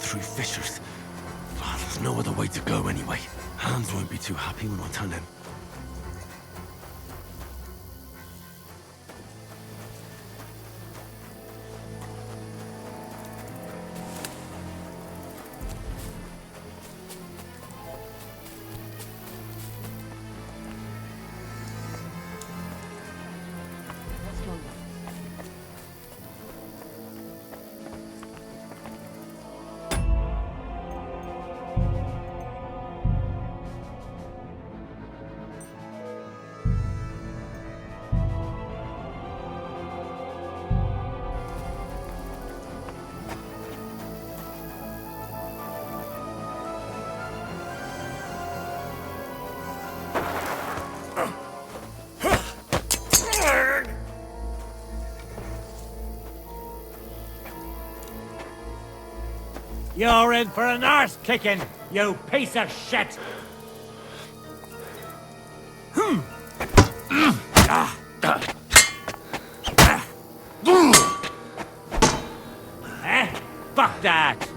through fissures. Ah, there's no other way to go anyway. Hans won't be too happy when I turn in. You're in for an arse kicking, you piece of shit! Eh? Fuck that!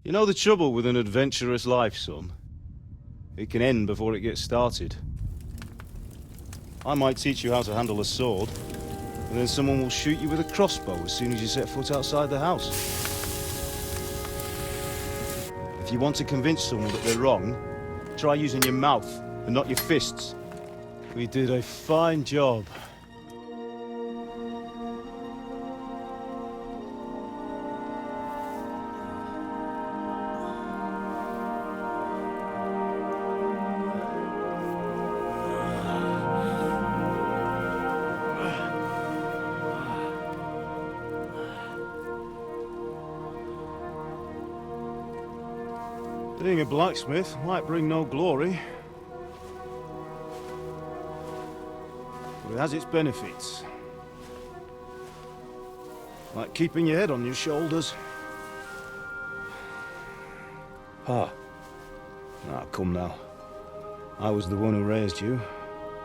You know the trouble with an adventurous life, son? It can end before it gets started. I might teach you how to handle a sword, and then someone will shoot you with a crossbow as soon as you set foot outside the house. If you want to convince someone that they're wrong, try using your mouth and not your fists. We did a fine job. Being a blacksmith might bring no glory, but it has its benefits. Like keeping your head on your shoulders. Pa. Ah, come now. I was the one who raised you,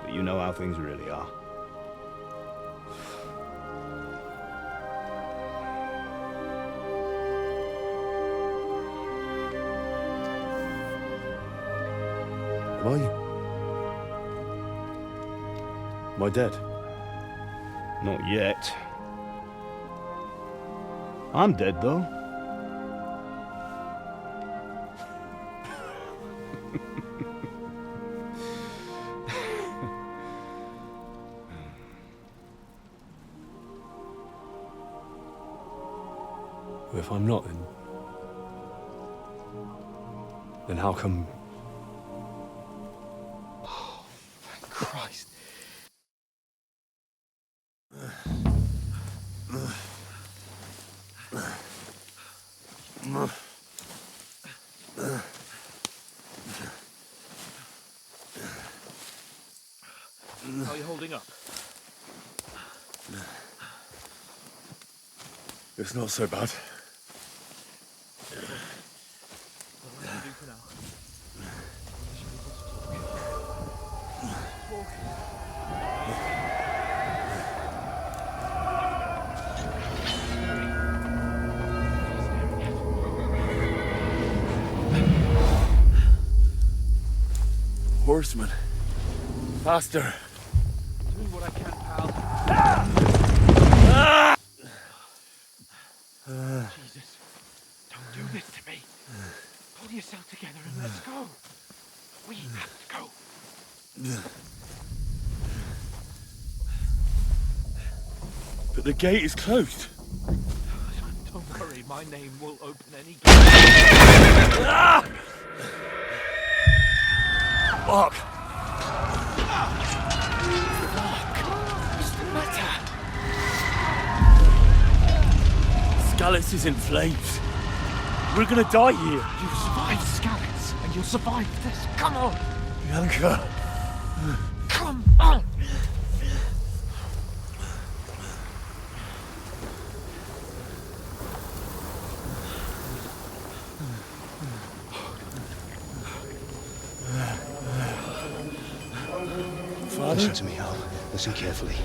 but you know how things really are. Am I dead? Not yet. I'm dead, though. If I'm not, then how come... Oh, thank Christ. How are you holding up? It's not so bad. What do you do for now? Horseman. Faster. Doing what I can, pal. Jesus, don't do this to me. Pull yourself together and let's go. We have to go. But the gate is closed. Don't worry, My name will open any gate. Fuck! What's the matter? Scallis is in flames. We're gonna die here. You survived Scallis, and you'll survive this. Come on! Bianca. Come on! Listen to me, Hal. Listen carefully.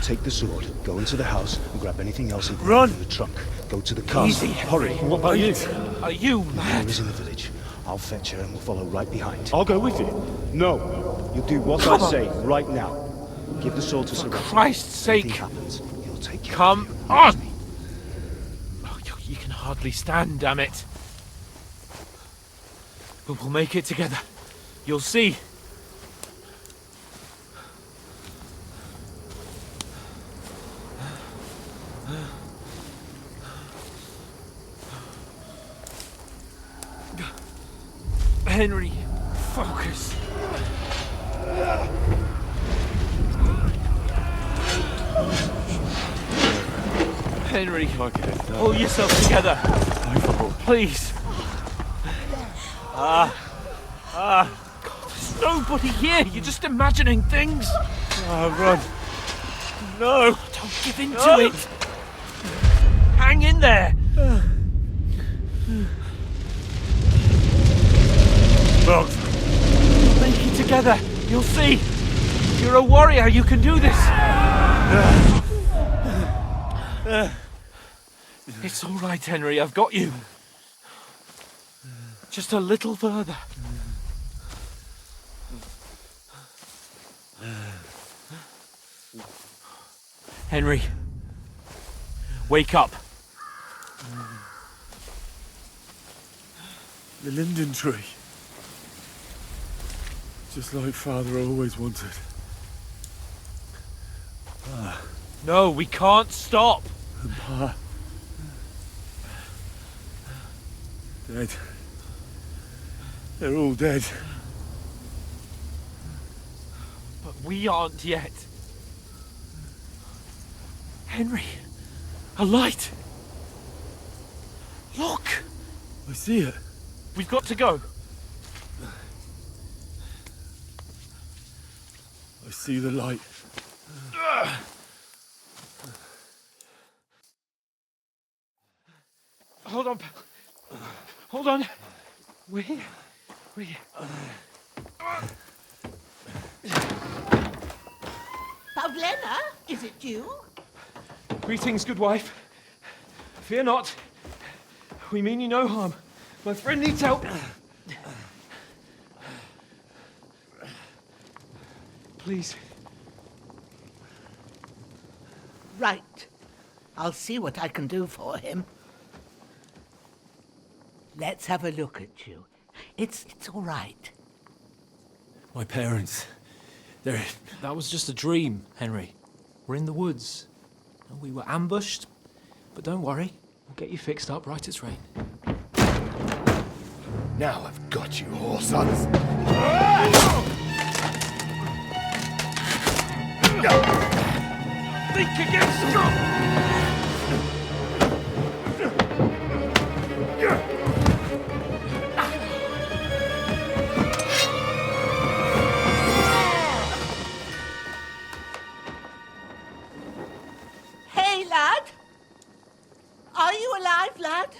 Take the sword, go into the house, and grab anything else in Run! the trunk. Go to the castle. Easy, Hurry. What about you? Are you Mother mad? is in the village. I'll fetch her and we'll follow right behind. I'll go with you. No. You'll do what Come I on. say right now. Give the sword to For Sir Christ's Anything sake! happens, he'll take care Come of you. on! Oh, you can hardly stand, damn it. But we'll make it together. You'll see. Henry, focus. Henry, pull yourself together. Please. God, there's nobody here. You're just imagining things. Run. No. Don't give in to it. Hang in there. Wrong. Make it together. You'll see. You're a warrior. You can do this. It's all right, Henry. I've got you. Just a little further. Henry, wake up. The linden tree. Just like Father always wanted. No, we can't stop. Pa. Dead. They're all dead. But we aren't yet. Henry, a light. Look, I see it. we've got to go. I see the light. Hold on. Hold on. We're here. Pavlena, is it you? Greetings, good wife. Fear not. We mean you no harm. My friend needs help. Please. Right. I'll see what I can do for him. Let's have a look at you. It's all right. My parents, that was just a dream, Henry. We're in the woods. We were ambushed, but don't worry. We'll get you fixed up right as rain. Now I've got you, whoresons. Think again, strong! Hey, lad! Are you alive, lad?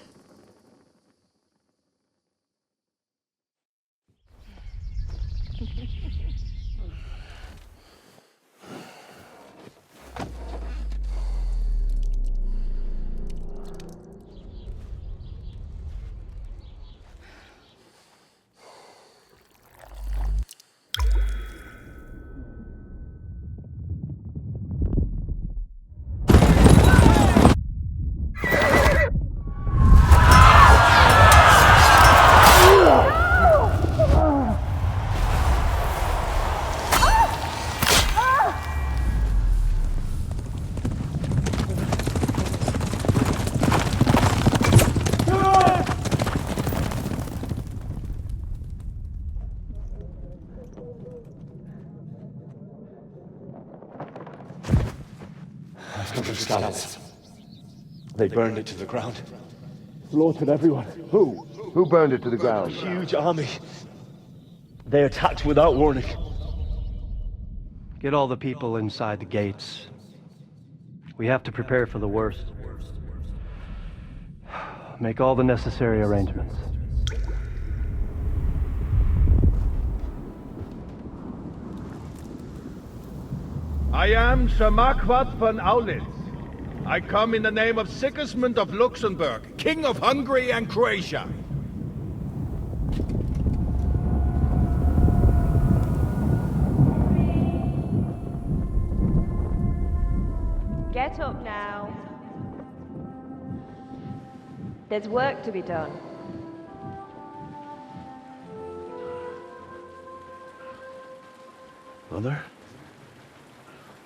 They burned it to the ground. Slaughtered everyone. Who? Who burned it to the ground? Huge army. They attacked without warning. Get all the people inside the gates. We have to prepare for the worst. Make all the necessary arrangements. I am Sir Marquardt von Aulitz. I come in the name of Sigismund of Luxembourg, King of Hungary and Croatia. Get up now. There's work to be done. Mother?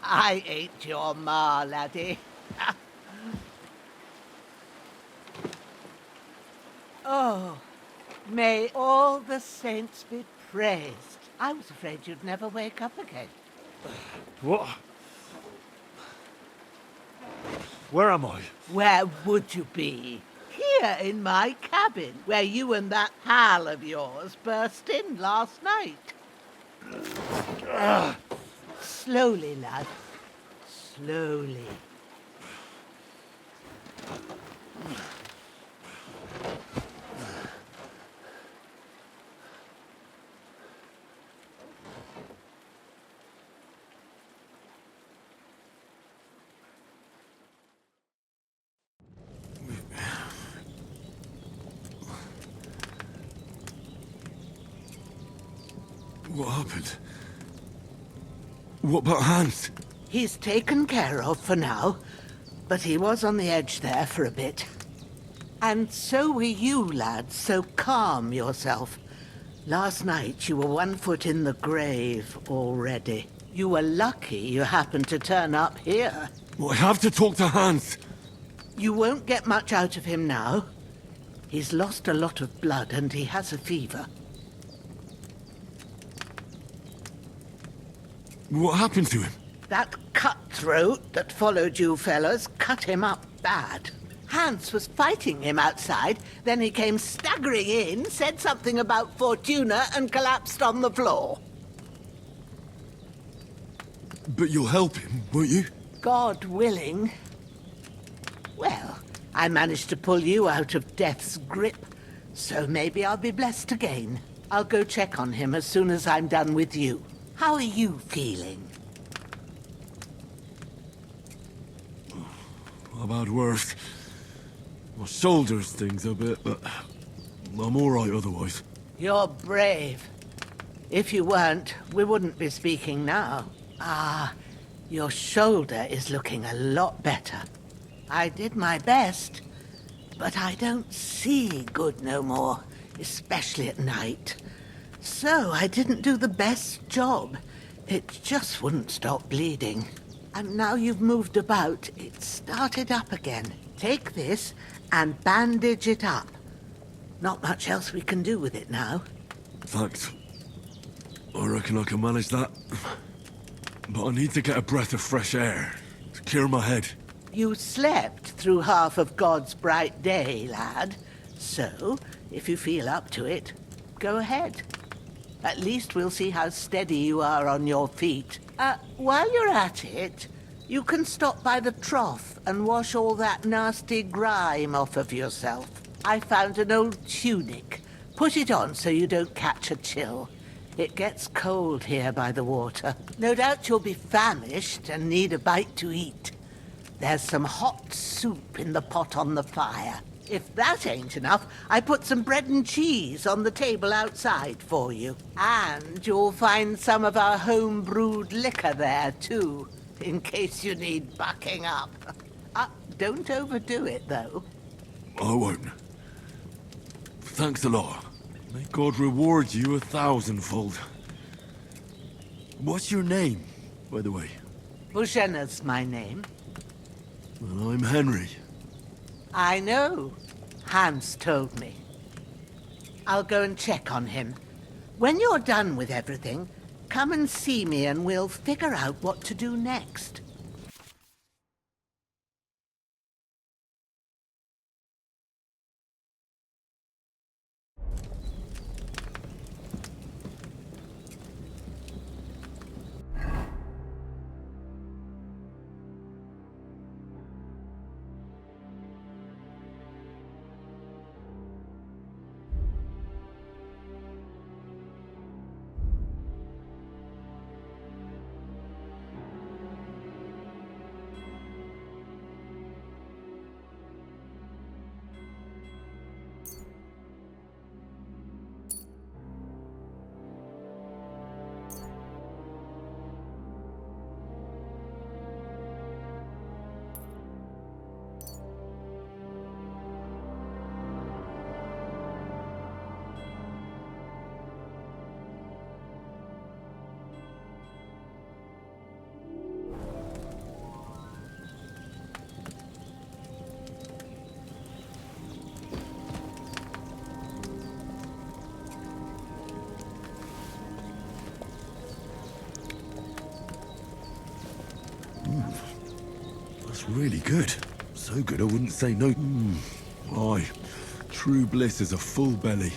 I ain't your ma, laddie. Oh, may all the saints be praised. I was afraid you'd never wake up again. What? Where am I? Where would you be? Here in my cabin, where you and that pal of yours burst in last night. Slowly, lad. Slowly. What happened? What about Hans? He's taken care of for now, but he was on the edge there for a bit. And so were you, lad, so calm yourself. Last night you were 1 foot in the grave already. You were lucky you happened to turn up here. Well, I have to talk to Hans. You won't get much out of him now. He's lost a lot of blood and he has a fever. What happened to him? That cutthroat that followed you fellas cut him up bad. Hans was fighting him outside, then he came staggering in, said something about Fortuna and collapsed on the floor. But you'll help him, won't you? God willing. Well, I managed to pull you out of death's grip, so maybe I'll be blessed again. I'll go check on him as soon as I'm done with you. How are you feeling? I've had worse. My shoulder stings a bit, but I'm all right otherwise. You're brave. If you weren't, we wouldn't be speaking now. Ah, your shoulder is looking a lot better. I did my best, but I don't see good no more, especially at night. So I didn't do the best job. It just wouldn't stop bleeding. And now you've moved about, it started up again. Take this and bandage it up. Not much else we can do with it now. Thanks. I reckon I can manage that. But I need to get a breath of fresh air to clear my head. You slept through half of God's bright day, lad. So, if you feel up to it, go ahead. At least we'll see how steady you are on your feet. While you're at it, you can stop by the trough and wash all that nasty grime off of yourself. I found an old tunic. Put it on so you don't catch a chill. It gets cold here by the water. No doubt you'll be famished and need a bite to eat. There's some hot soup in the pot on the fire. If that ain't enough, I put some bread and cheese on the table outside for you. And you'll find some of our home-brewed liquor there, too, in case you need bucking up. Don't overdo it, though. I won't. Thanks a lot. May God reward you 1,000-fold. What's your name, by the way? Bohena's my name. Well, I'm Henry. I know. Hans told me. I'll go and check on him. When you're done with everything, come and see me and we'll figure out what to do next. really good. So good I wouldn't say no. Aye, true bliss is a full belly.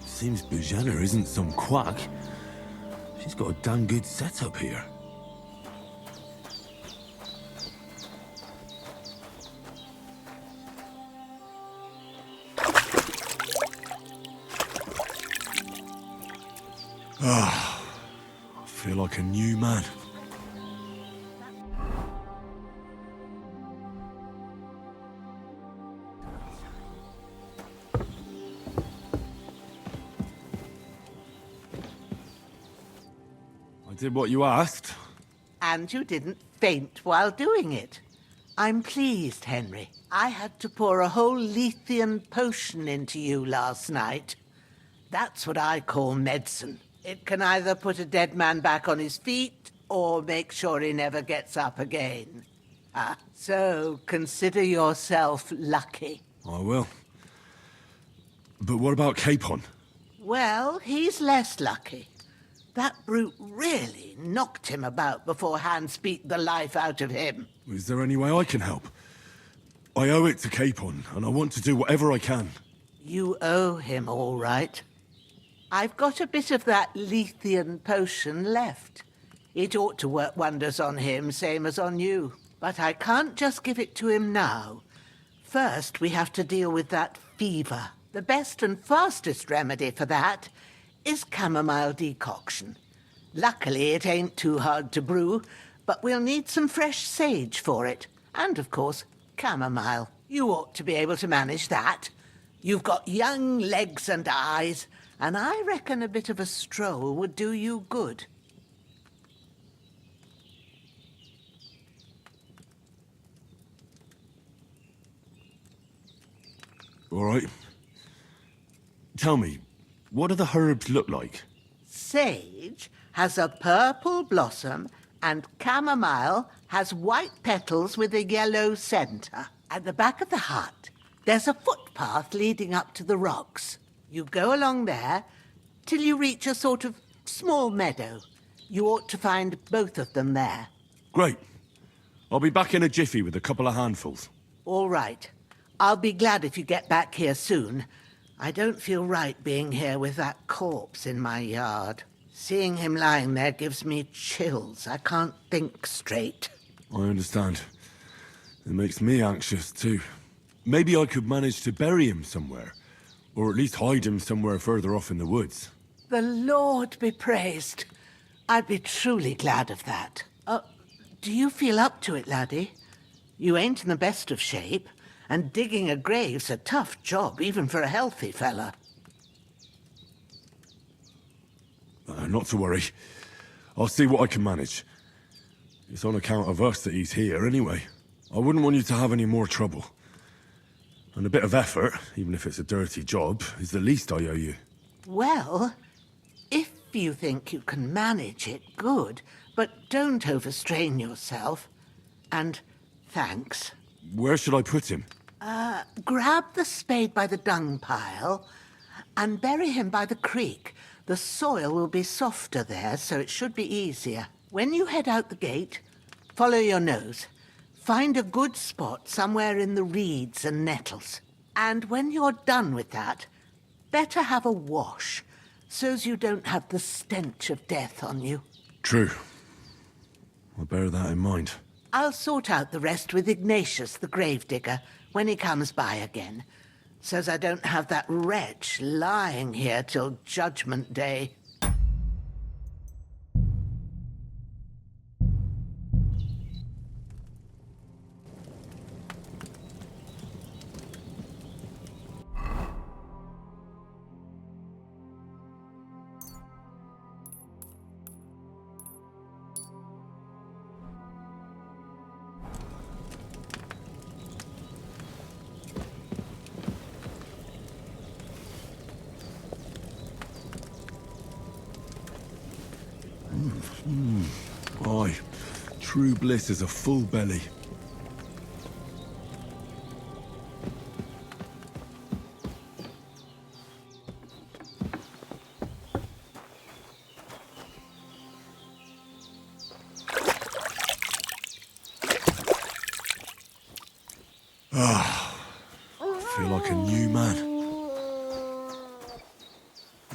Seems Bujana isn't some quack. She's got a damn good setup here. Ah, I feel like a new man. I did what you asked. And you didn't faint while doing it. I'm pleased, Henry. I had to pour a whole Lethean potion into you last night. That's what I call medicine. It can either put a dead man back on his feet or make sure he never gets up again. So consider yourself lucky. I will. But what about Capon? Well, he's less lucky. That brute really knocked him about before Hans beat the life out of him. Is there any way I can help? I owe it to Capon, and I want to do whatever I can. You owe him, all right. I've got a bit of that Lethean potion left. It ought to work wonders on him, same as on you. But I can't just give it to him now. First, we have to deal with that fever. The best and fastest remedy for that is chamomile decoction. Luckily, it ain't too hard to brew, but we'll need some fresh sage for it. And, of course, chamomile. You ought to be able to manage that. You've got young legs and eyes, and I reckon a bit of a stroll would do you good. All right. Tell me, what do the herbs look like? Sage has a purple blossom, and chamomile has white petals with a yellow centre. At the back of the hut, there's a footpath leading up to the rocks. You go along there till you reach a sort of small meadow. You ought to find both of them there. Great. I'll be back in a jiffy with a couple of handfuls. All right. I'll be glad if you get back here soon. I don't feel right being here with that corpse in my yard. Seeing him lying there gives me chills. I can't think straight. I understand. It makes me anxious, too. Maybe I could manage to bury him somewhere. Or at least hide him somewhere further off in the woods. The Lord be praised. I'd be truly glad of that. Do you feel up to it, laddie? You ain't in the best of shape, and digging a grave's a tough job, even for a healthy fella. Not to worry. I'll see what I can manage. It's on account of us that he's here, anyway. I wouldn't want you to have any more trouble. And a bit of effort, even if it's a dirty job, is the least I owe you. Well, if you think you can manage it, good. But don't overstrain yourself. And thanks. Where should I put him? Grab the spade by the dung pile and bury him by the creek. The soil will be softer there, so it should be easier. When you head out the gate, follow your nose. Find a good spot somewhere in the reeds and nettles. And when you're done with that, better have a wash, so's you don't have the stench of death on you. True. I'll bear that in mind. I'll sort out the rest with Ignatius, the gravedigger, when he comes by again, so's I don't have that wretch lying here till Judgment Day. Aye, true bliss is a full belly. I feel like a new man.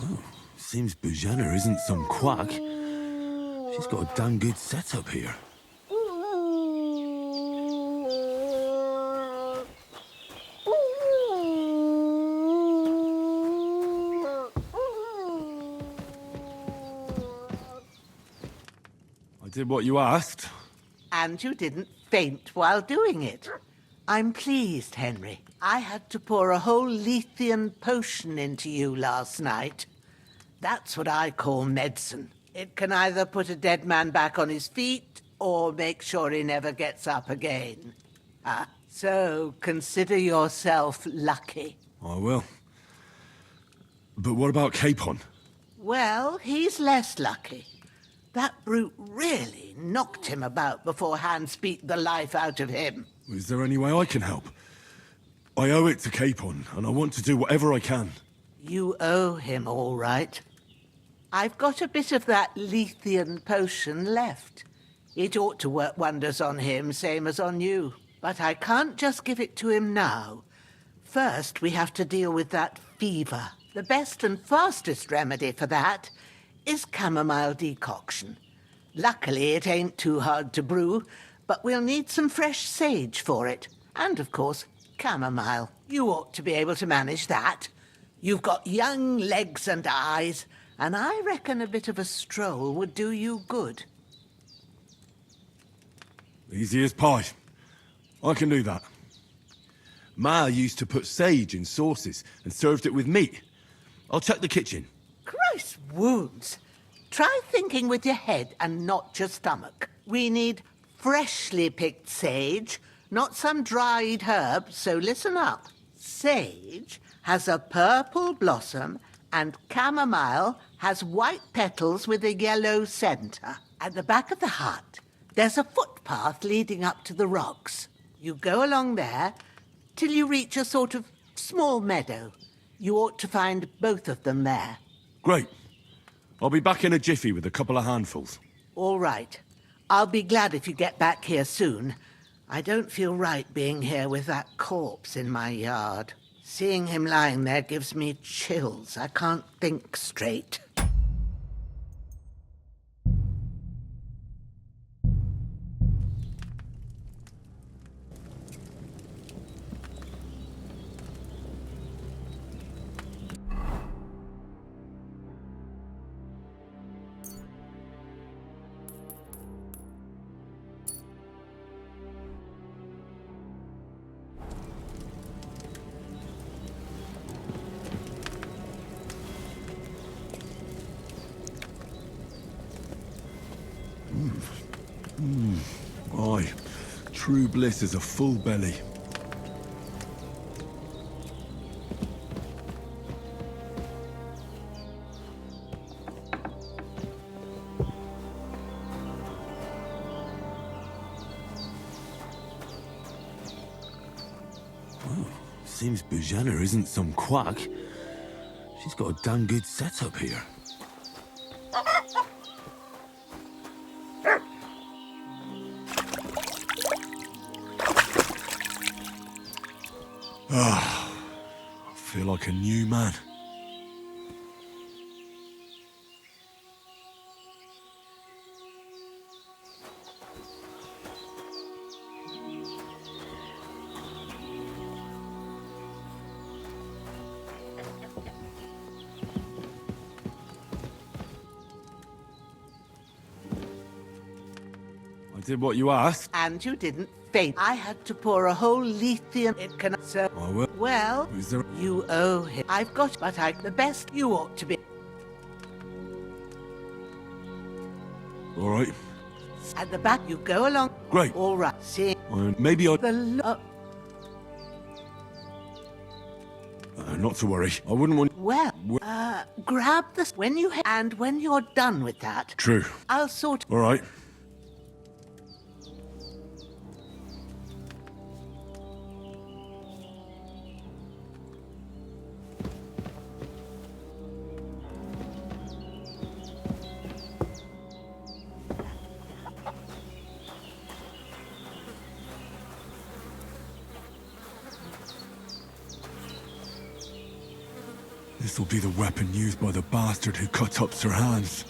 Oh, seems Bojana isn't some quack. She's got a damn good setup here. I did what you asked. And you didn't faint while doing it. I'm pleased, Henry. I had to pour a whole Lethean potion into you last night. That's what I call medicine. It can either put a dead man back on his feet or make sure he never gets up again. So consider yourself lucky. I will. But what about Capon? Well, he's less lucky. That brute really knocked him about before Hans beat the life out of him. Is there any way I can help? I owe it to Capon, and I want to do whatever I can. You owe him, all right. I've got a bit of that Lethean potion left. It ought to work wonders on him, same as on you. But I can't just give it to him now. First, we have to deal with that fever. The best and fastest remedy for that is chamomile decoction. Luckily, it ain't too hard to brew, but we'll need some fresh sage for it. And, of course, chamomile. You ought to be able to manage that. You've got young legs and eyes, and I reckon a bit of a stroll would do you good. Easy as pie. I can do that. Ma used to put sage in sauces and served it with meat. I'll check the kitchen. Christ wounds! Try thinking with your head and not your stomach. We need freshly picked sage, not some dried herb, so listen up. Sage has a purple blossom and chamomile has white petals with a yellow centre. At the back of the hut, there's a footpath leading up to the rocks. You go along there till you reach a sort of small meadow. You ought to find both of them there. Great. I'll be back in a jiffy with a couple of handfuls. All right. I'll be glad if you get back here soon. I don't feel right being here with that corpse in my yard. Seeing him lying there gives me chills. I can't think straight. Aye, true bliss is a full belly. Well, seems Bojana isn't some quack. She's got a damn good setup here. I feel like a new man. I did what you asked. And you didn't faint. I had to pour a whole lithium. It can. So, I will. well, Is there... you owe him. I've got, but the best you ought to be. All right. At the back, you go along. Great. All right. See Maybe I... the not to worry. I wouldn't want... well. Grab this when you and when you're done with that, True. I'll sort. All right. This'll be the weapon used by the bastard who cut up Sir Hans.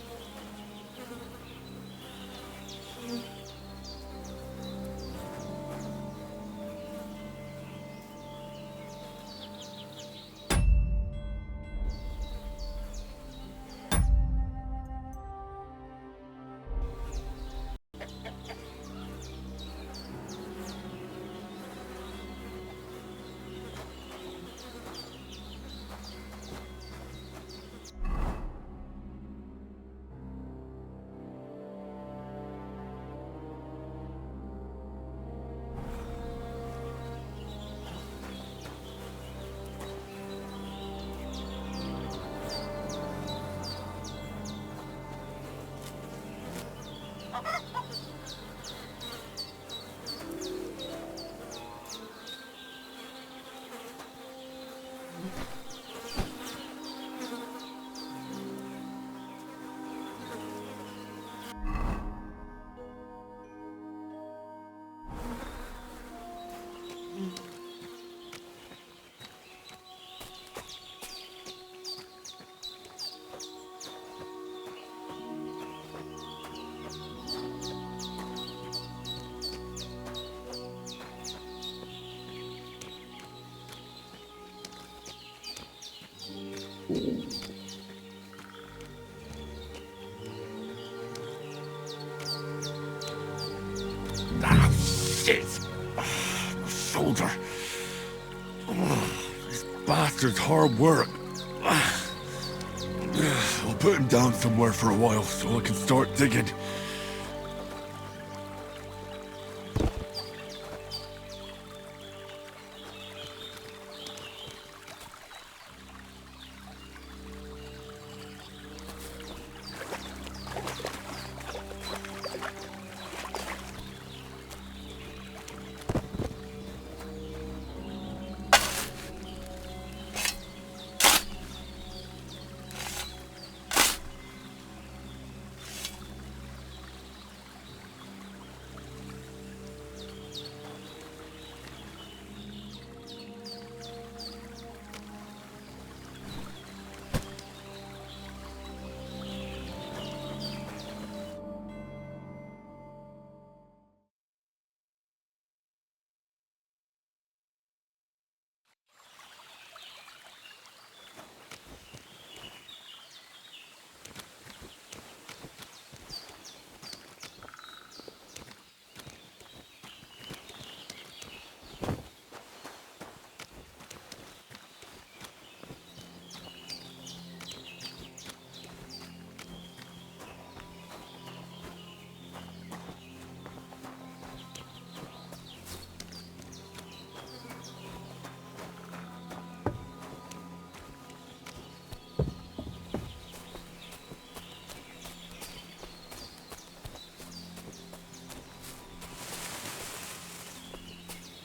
Ah, shit! My shoulder. This bastard's hard work. I'll put him down somewhere for a while so I can start digging.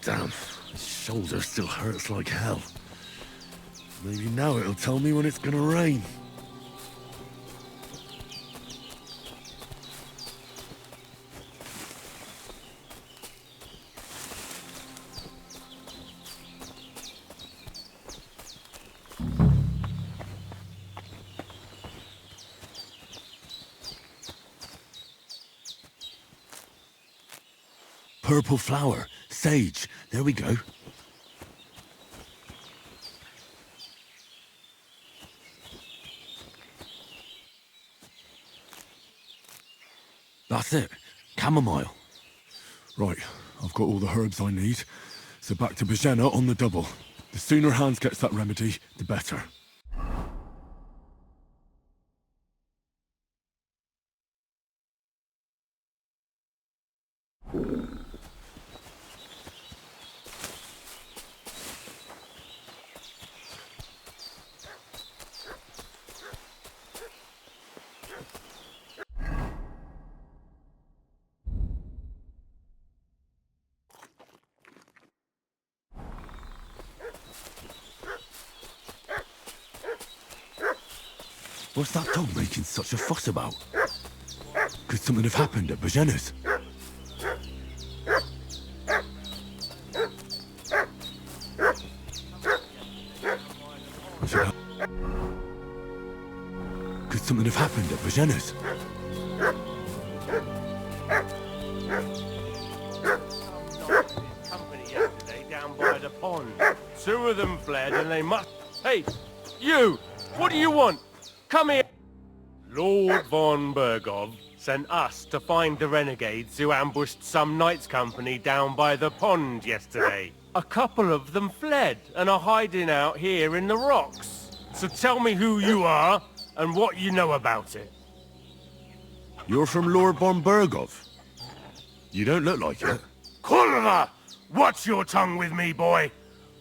Damn, my shoulder still hurts like hell. Maybe now it'll tell me when it's gonna rain. purple flower. Sage. There we go. That's it. Chamomile. Right, I've got all the herbs I need. So back to Bohemia on the double. The sooner Hans gets that remedy, the better. What's that dog making such a fuss about? Could something have happened at Bohemia's? Could something have happened at Bohemia's? Company yesterday down by the pond. 2 of them fled and they must... Hey, you! What do you want? Come here! Lord von Bergov sent us to find the renegades who ambushed some knights' company down by the pond yesterday. A couple of them fled and are hiding out here in the rocks. So tell me who you are and what you know about it. You're from Lord von Bergov. You don't look like it. Kulva! Watch your tongue with me, boy!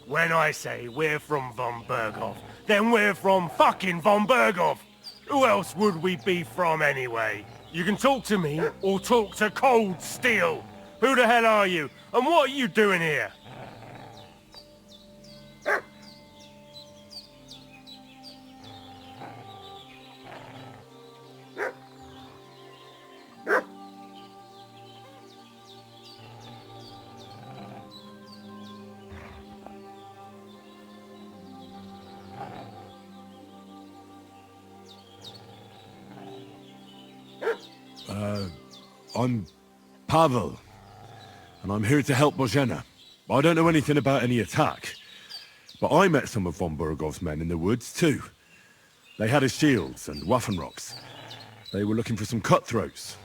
When I say we're from von Bergov, then we're from fucking von Bergov! Who else would we be from anyway? You can talk to me, or talk to cold steel! Who the hell are you, and what are you doing here? I'm Pavel, and I'm here to help Bohemia. I don't know anything about any attack, but I met some of von Bergov's men in the woods too. They had his shields and Waffenrocks. They were looking for some cutthroats.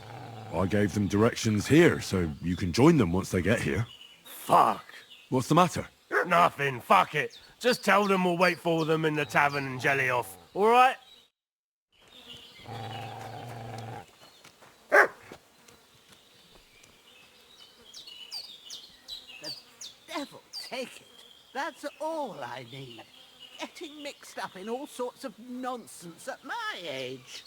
I gave them directions here, so you can join them once they get here. Fuck. What's the matter? Nothing, fuck it. Just tell them we'll wait for them in the tavern and jelly off, alright? Devil take it. That's all I need. Getting mixed up in all sorts of nonsense at my age.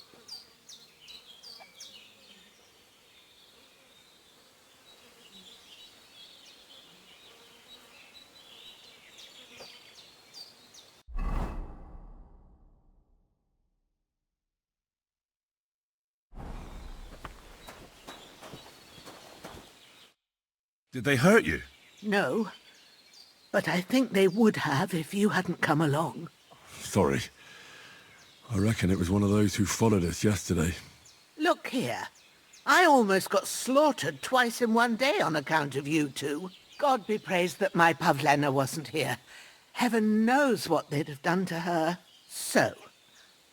Did they hurt you? No, but I think they would have if you hadn't come along. Sorry. I reckon it was one of those who followed us yesterday. Look here. I almost got slaughtered twice in one day on account of you two. God be praised that my Pavlena wasn't here. Heaven knows what they'd have done to her. So,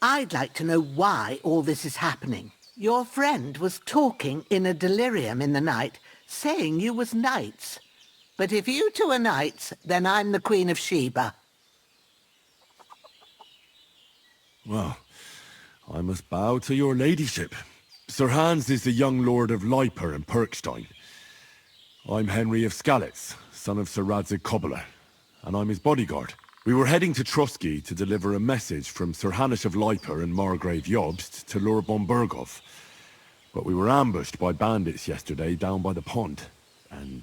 I'd like to know why all this is happening. Your friend was talking in a delirium in the night, saying you was knights. But if you two are knights, then I'm the Queen of Sheba. Well, I must bow to your ladyship. Sir Hans is the young lord of Leiper and Perkstein. I'm Henry of Skalitz, son of Sir Radzig Kobyla, and I'm his bodyguard. We were heading to Trotsky to deliver a message from Sir Hanish of Leiper and Margrave Jobst to Lord von Bergov. But we were ambushed by bandits yesterday down by the pond, and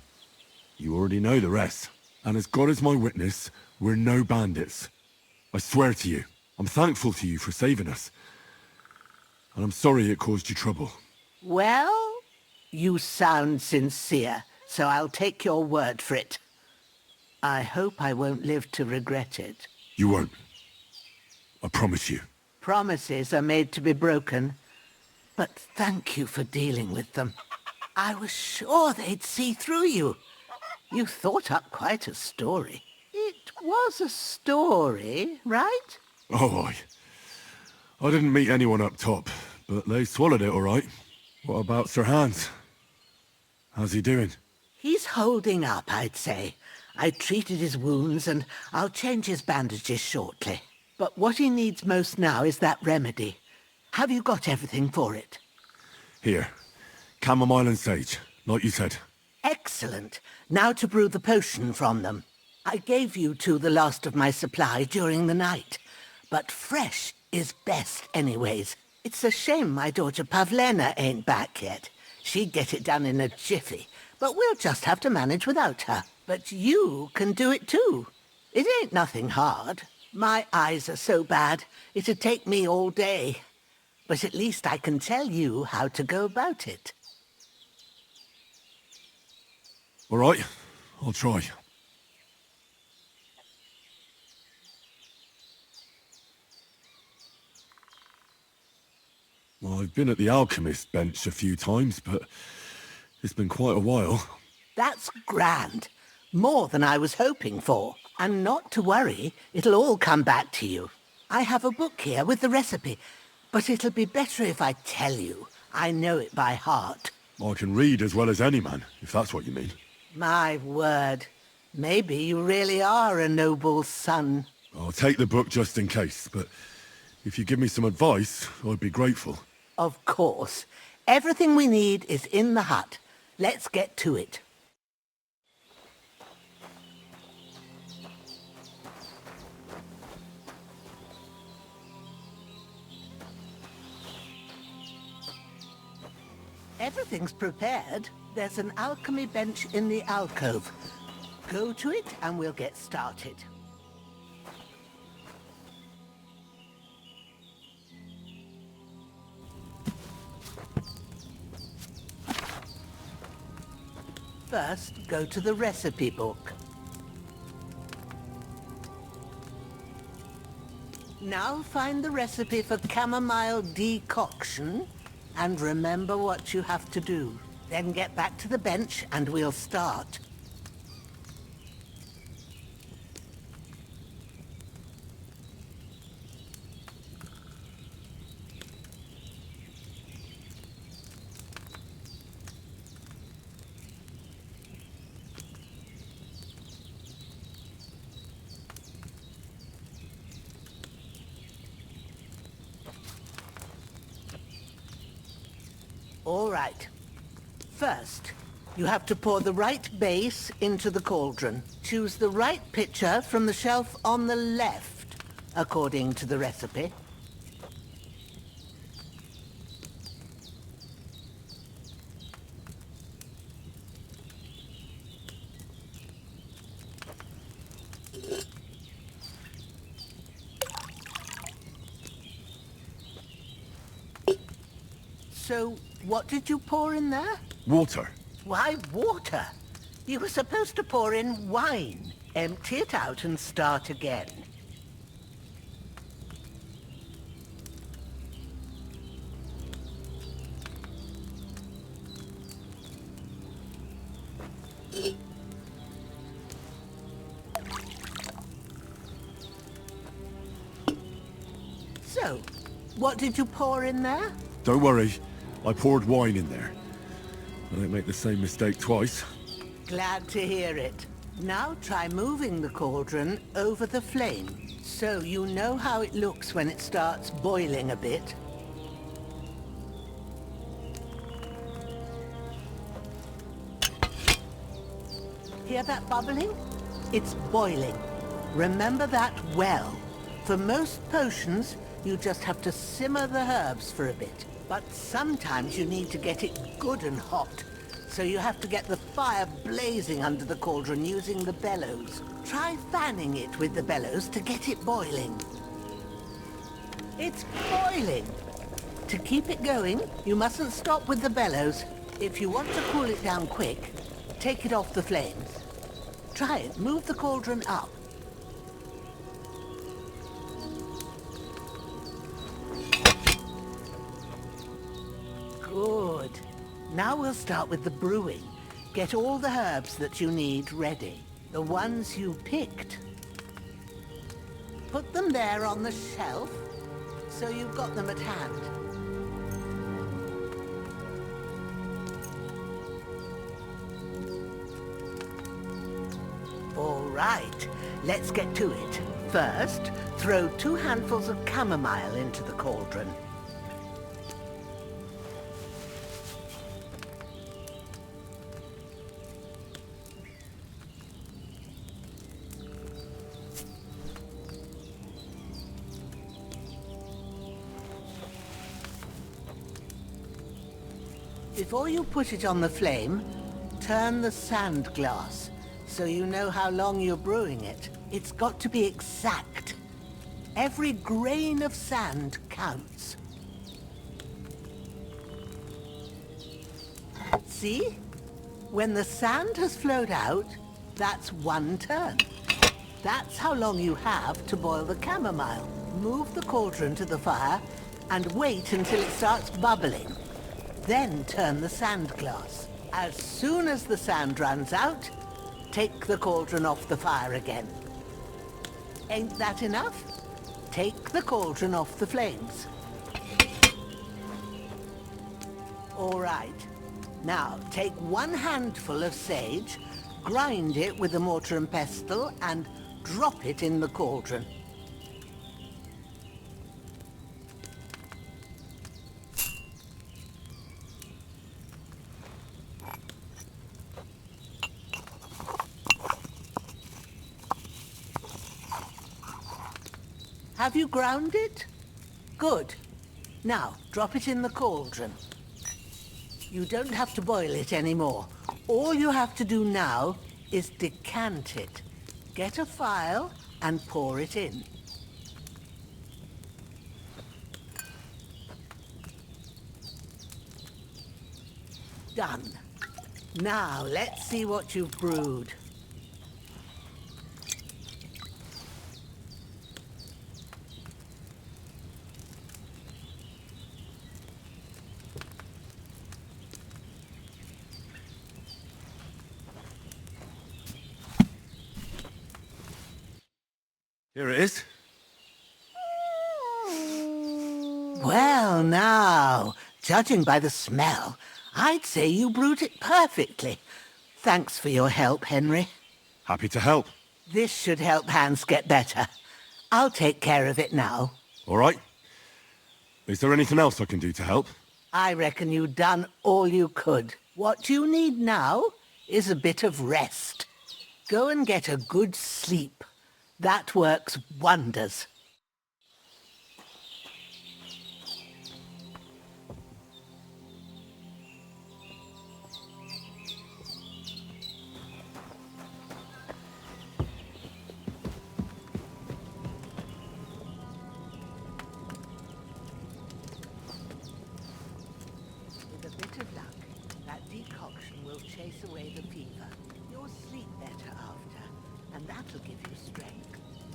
you already know the rest. And as God is my witness, we're no bandits. I swear to you, I'm thankful to you for saving us. And I'm sorry it caused you trouble. Well, you sound sincere, so I'll take your word for it. I hope I won't live to regret it. You won't. I promise you. Promises are made to be broken, but thank you for dealing with them. I was sure they'd see through you. You thought up quite a story. It was a story, right? Oh, I didn't meet anyone up top, but they swallowed it all right. What about Sir Hans? How's he doing? He's holding up, I'd say. I treated his wounds and I'll change his bandages shortly. But what he needs most now is that remedy. Have you got everything for it? Here. Chamomile and sage, like you said. Excellent. Now to brew the potion from them. I gave you two the last of my supply during the night. But fresh is best anyways. It's a shame my daughter Pavlena ain't back yet. She'd get it done in a jiffy. But we'll just have to manage without her. But you can do it too. It ain't nothing hard. My eyes are so bad, it'd take me all day. But at least I can tell you how to go about it. All right, I'll try. Well, I've been at the alchemist bench a few times, but it's been quite a while. That's grand. More than I was hoping for. And not to worry, it'll all come back to you. I have a book here with the recipe, but it'll be better if I tell you. I know it by heart. I can read as well as any man, if that's what you mean. My word. Maybe you really are a noble son. I'll take the book just in case, but if you give me some advice, I'd be grateful. Of course. Everything we need is in the hut. Let's get to it. Everything's prepared. There's an alchemy bench in the alcove. Go to it and we'll get started. First, go to the recipe book. Now find the recipe for chamomile decoction and remember what you have to do. Then get back to the bench and we'll start. All right. First, you have to pour the right base into the cauldron. Choose the right pitcher from the shelf on the left, according to the recipe. So, what did you pour in there? Water. Why water? You were supposed to pour in wine. Empty it out and start again. So, what did you pour in there? Don't worry, I poured wine in there. I don't make the same mistake twice. Glad to hear it. Now try moving the cauldron over the flame, so you know how it looks when it starts boiling a bit. Hear that bubbling? It's boiling. Remember that well. For most potions, you just have to simmer the herbs for a bit. But sometimes you need to get it good and hot. So you have to get the fire blazing under the cauldron using the bellows. Try fanning it with the bellows to get it boiling. It's boiling! To keep it going, you mustn't stop with the bellows. If you want to cool it down quick, take it off the flames. Try it. Move the cauldron up. Good. Now we'll start with the brewing. Get all the herbs that you need ready. The ones you picked. Put them there on the shelf, so you've got them at hand. All right, let's get to it. First, throw 2 handfuls of chamomile into the cauldron. Before you put it on the flame, turn the sand glass, so you know how long you're brewing it. It's got to be exact. Every grain of sand counts. See? When the sand has flowed out, that's 1 turn. That's how long you have to boil the chamomile. Move the cauldron to the fire and wait until it starts bubbling. Then turn the sand glass. As soon as the sand runs out, take the cauldron off the fire again. Ain't that enough? Take the cauldron off the flames. All right. Now, take 1 handful of sage, grind it with a mortar and pestle, and drop it in the cauldron. Have you ground it? Good. Now, drop it in the cauldron. You don't have to boil it anymore. All you have to do now is decant it. Get a phial and pour it in. Done. Now, let's see what you've brewed. Here it is. Well, now, judging by the smell, I'd say you brewed it perfectly. Thanks for your help, Henry. Happy to help. This should help Hans get better. I'll take care of it now. All right. Is there anything else I can do to help? I reckon you've done all you could. What you need now is a bit of rest. Go and get a good sleep. That works wonders. With a bit of luck, that decoction will chase away the fever. You'll sleep better after, and that'll give you strength.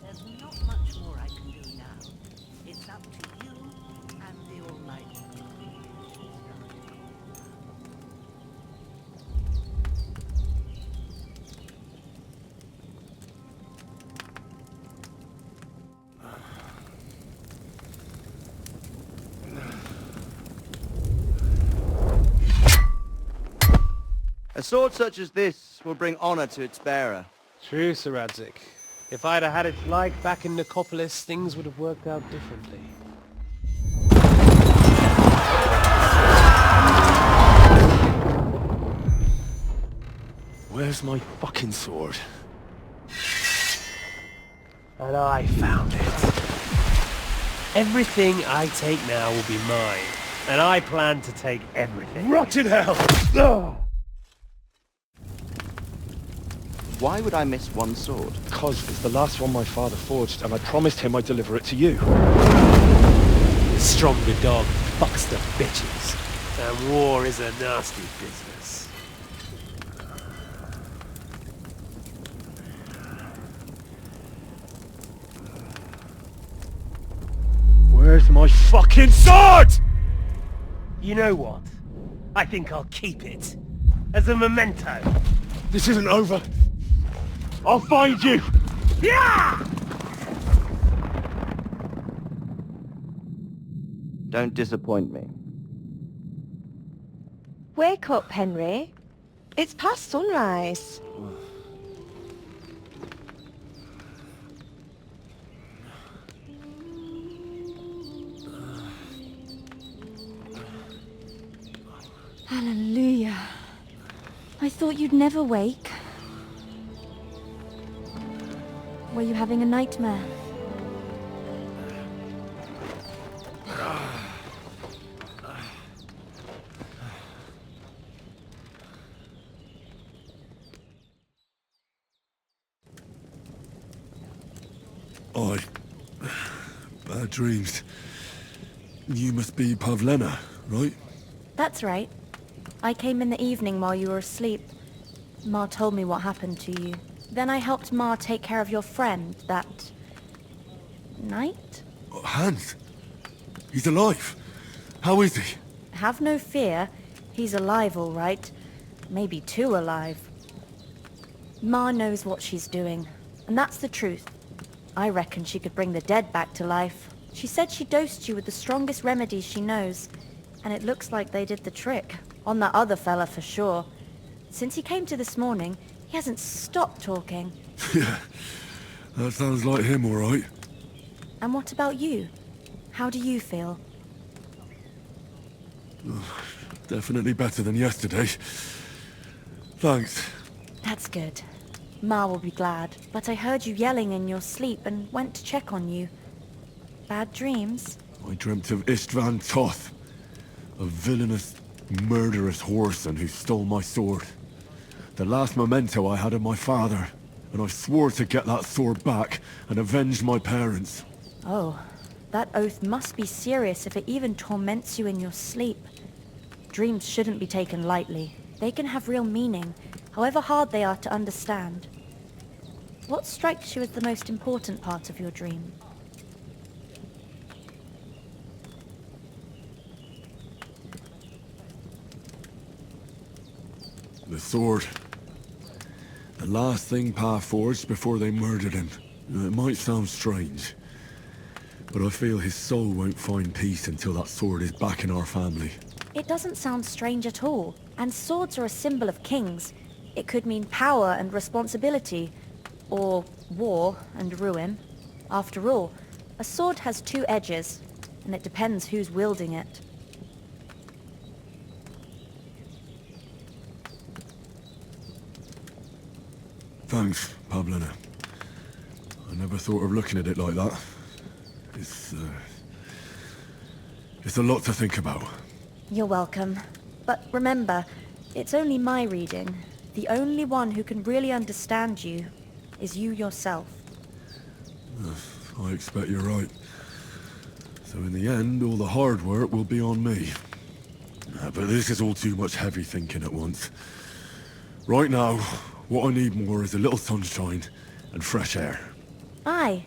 There's not much more I can do now. It's up to you and the Almighty. A sword such as this will bring honor to its bearer. True, Sir Radzik. If I'd have had it like back in Nicopolis, things would have worked out differently. Where's my fucking sword? And I found it. Everything I take now will be mine, and I plan to take everything. Rotten hell! Ugh. Why would I miss one sword? Because it's the last one my father forged, and I promised him I'd deliver it to you. The stronger dog fucks the bitches, and war is a nasty business. Where's my fucking sword? You know what? I think I'll keep it. As a memento. This isn't over. I'll find you! Yeah! Don't disappoint me. Wake up, Henry. It's past sunrise. Hallelujah. I thought you'd never wake. Were you having a nightmare? Bad dreams. You must be Pavlena, right? That's right. I came in the evening while you were asleep. Ma told me what happened to you. Then I helped Ma take care of your friend that night? Hans? He's alive. How is he? Have no fear. He's alive, all right. Maybe too alive. Ma knows what she's doing, and that's the truth. I reckon she could bring the dead back to life. She said she dosed you with the strongest remedies she knows, and it looks like they did the trick. On that other fella for sure. Since he came to this morning, he hasn't stopped talking. Yeah, that sounds like him, all right. And what about you? How do you feel? Definitely better than yesterday. Thanks. That's good. Ma will be glad, but I heard you yelling in your sleep and went to check on you. Bad dreams? I dreamt of Istvan Toth, a villainous, murderous whoreson who stole my sword. The last memento I had of my father, and I swore to get that sword back and avenge my parents. Oh, that oath must be serious if it even torments you in your sleep. Dreams shouldn't be taken lightly. They can have real meaning, however hard they are to understand. What strikes you as the most important part of your dream? The sword. The last thing Pa forged before they murdered him. It might sound strange, but I feel his soul won't find peace until that sword is back in our family. It doesn't sound strange at all, and swords are a symbol of kings. It could mean power and responsibility, or war and ruin. After all, a sword has two edges, and it depends who's wielding it. Thanks, Pavlena. I never thought of looking at it like that. It's a lot to think about. You're welcome. But remember, it's only my reading. The only one who can really understand you is you yourself. I expect you're right. So in the end, all the hard work will be on me. But this is all too much heavy thinking at once. Right now, what I need more is a little sunshine and fresh air. Aye,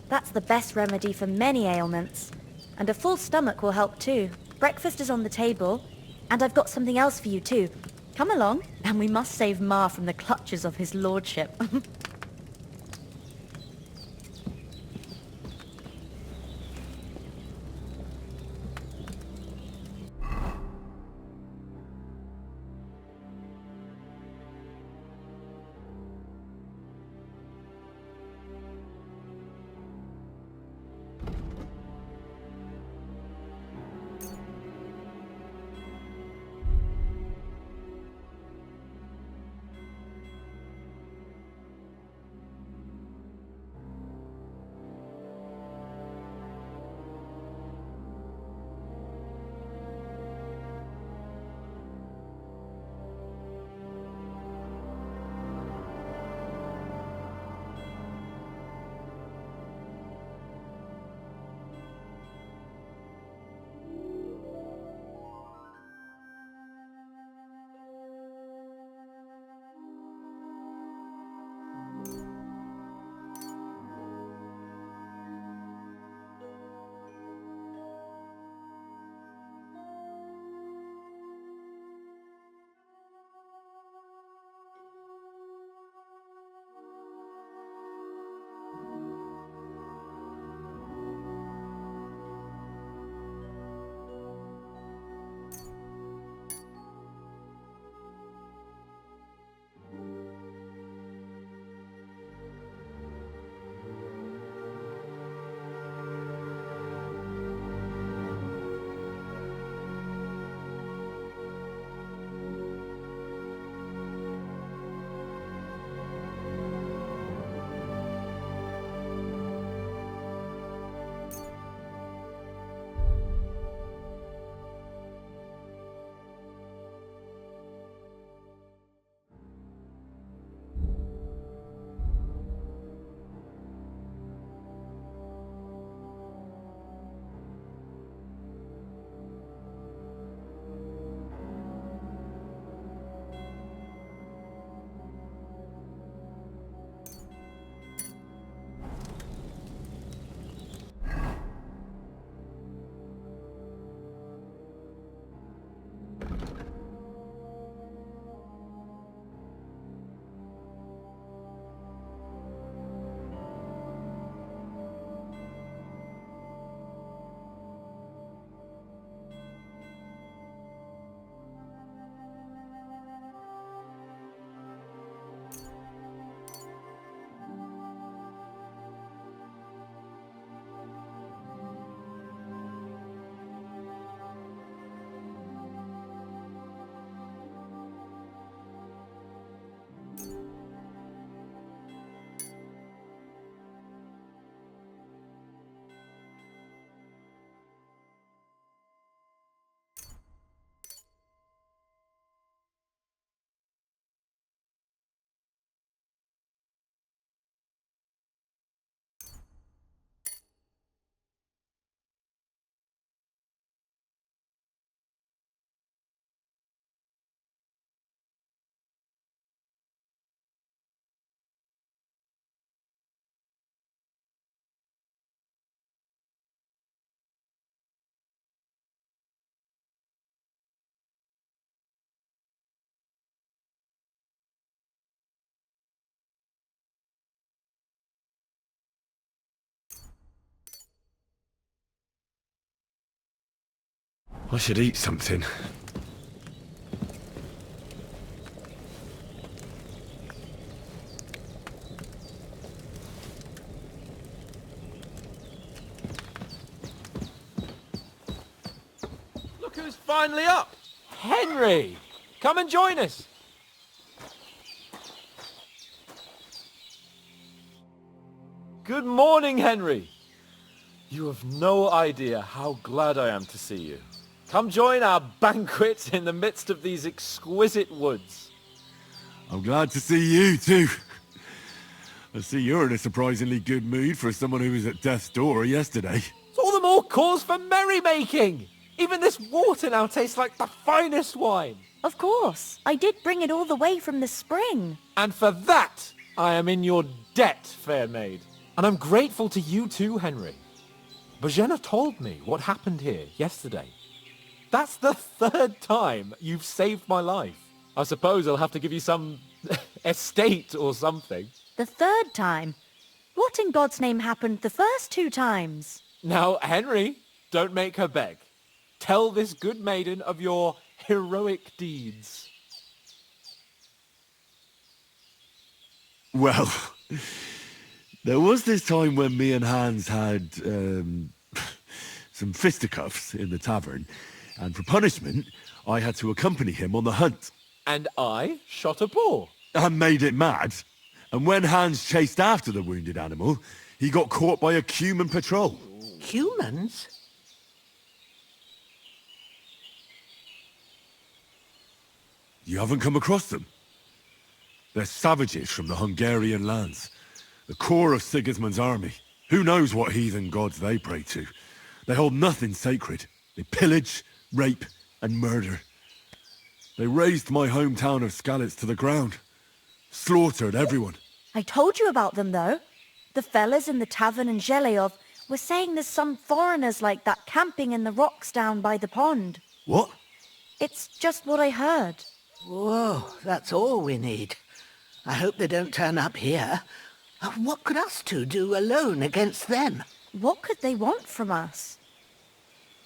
that's the best remedy for many ailments. And a full stomach will help too. Breakfast is on the table, and I've got something else for you too. Come along, and we must save Ma from the clutches of his lordship. I should eat something. Look who's finally up! Henry! Come and join us! Good morning, Henry! You have no idea how glad I am to see you. Come join our banquet in the midst of these exquisite woods. I'm glad to see you too. I see you're in a surprisingly good mood for someone who was at death's door yesterday. It's all the more cause for merrymaking! Even this water now tastes like the finest wine. Of course. I did bring it all the way from the spring. And for that, I am in your debt, fair maid. And I'm grateful to you too, Henry. Bojena told me what happened here yesterday. That's the 3rd time you've saved my life. I suppose I'll have to give you some estate or something. The 3rd time? What in God's name happened the first 2 times? Now, Henry, don't make her beg. Tell this good maiden of your heroic deeds. Well, there was this time when me and Hans had some fisticuffs in the tavern, and for punishment, I had to accompany him on the hunt. And I shot a boar. And made it mad. And when Hans chased after the wounded animal, he got caught by a human patrol. Humans? You haven't come across them? They're savages from the Hungarian lands. The core of Sigismund's army. Who knows what heathen gods they pray to? They hold nothing sacred. They pillage, rape, and murder. They razed my hometown of Skalitz to the ground. Slaughtered everyone. I told you about them, though. The fellas in the tavern in Zheleyov were saying there's some foreigners like that camping in the rocks down by the pond. What? It's just what I heard. Whoa, that's all we need. I hope they don't turn up here. What could us two do alone against them? What could they want from us?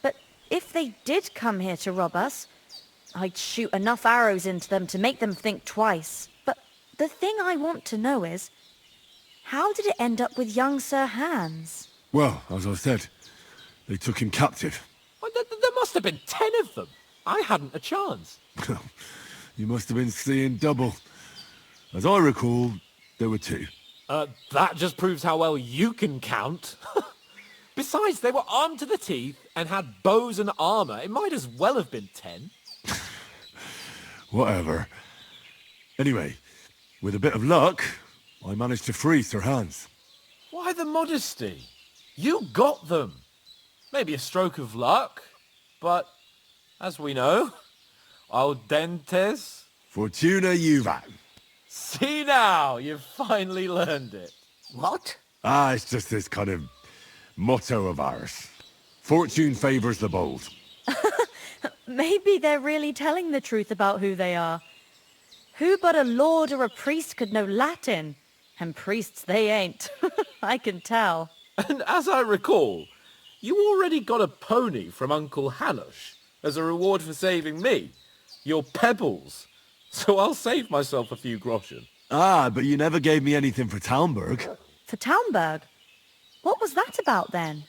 But if they did come here to rob us, I'd shoot enough arrows into them to make them think twice. But the thing I want to know is, how did it end up with young Sir Hans? Well, as I said, they took him captive. Well, there must have been 10 of them. I hadn't a chance. You must have been seeing double. As I recall, there were 2. That just proves how well you can count. Besides, they were armed to the teeth and had bows and armor. It might as well have been 10. Whatever. Anyway, with a bit of luck, I managed to free Sir Hans. Why the modesty? You got them. Maybe a stroke of luck, but as we know, audentes. Fortuna juvat. See now, you've finally learned it. What? It's just this kind of motto of ours. Fortune favors the bold. Maybe they're really telling the truth about who they are. Who but a lord or a priest could know Latin? And priests they ain't. I can tell. And as I recall, you already got a pony from Uncle Hanush as a reward for saving me. Your pebbles. So I'll save myself a few groschen. But you never gave me anything for Talmberg. For Talmberg? What was that about then?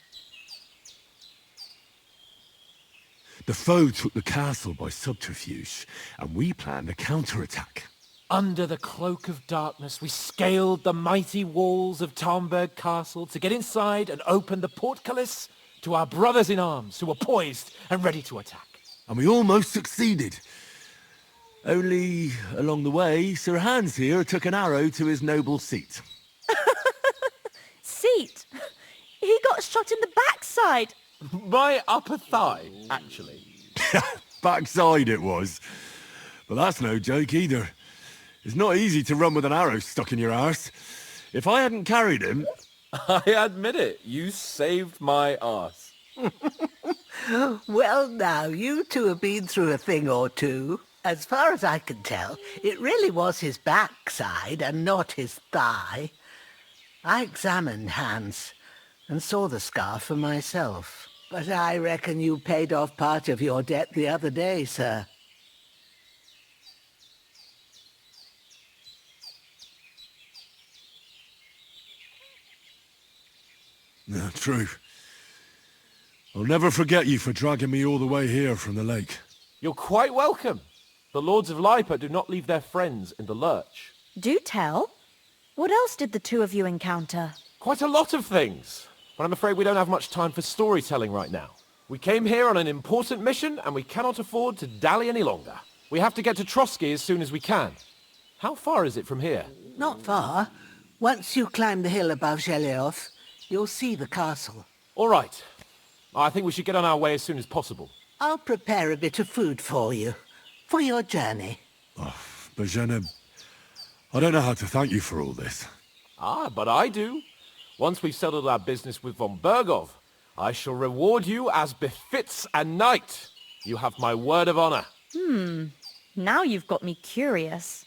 The foe took the castle by subterfuge, and we planned a counterattack. Under the cloak of darkness, we scaled the mighty walls of Talmberg Castle to get inside and open the portcullis to our brothers in arms who were poised and ready to attack. And we almost succeeded. Only, along the way, Sir Hans here took an arrow to his noble seat. Seat? He got shot in the backside. My upper thigh, actually. Backside it was. But that's no joke either. It's not easy to run with an arrow stuck in your arse. If I hadn't carried him... I admit it, you saved my arse. Well, now, you two have been through a thing or two. As far as I can tell, it really was his backside and not his thigh. I examined Hans and saw the scar for myself. But I reckon you paid off part of your debt the other day, sir. No, true. I'll never forget you for dragging me all the way here from the lake. You're quite welcome. The Lords of Lipa do not leave their friends in the lurch. Do tell. What else did the two of you encounter? Quite a lot of things. But I'm afraid we don't have much time for storytelling right now. We came here on an important mission, and we cannot afford to dally any longer. We have to get to Trotsky as soon as we can. How far is it from here? Not far. Once you climb the hill above Zheleoth, you'll see the castle. All right. I think we should get on our way as soon as possible. I'll prepare a bit of food for you, for your journey. Oh, Bohemia, I don't know how to thank you for all this. Ah, but I do. Once we've settled our business with von Bergov, I shall reward you as befits a knight. You have my word of honor. Now you've got me curious.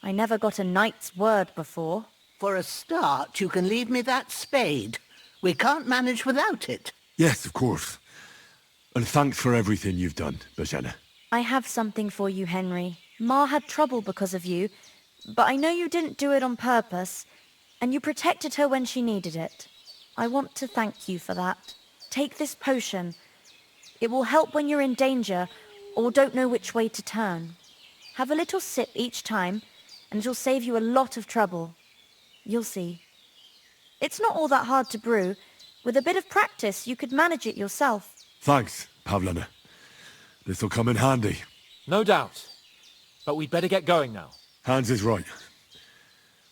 I never got a knight's word before. For a start, you can leave me that spade. We can't manage without it. Yes, of course. And thanks for everything you've done, Bohemia. I have something for you, Henry. Ma had trouble because of you, but I know you didn't do it on purpose, and you protected her when she needed it. I want to thank you for that. Take this potion. It will help when you're in danger or don't know which way to turn. Have a little sip each time, and it'll save you a lot of trouble. You'll see. It's not all that hard to brew. With a bit of practice, you could manage it yourself. Thanks, Pavlana. This'll come in handy. No doubt. But we'd better get going now. Hans is right.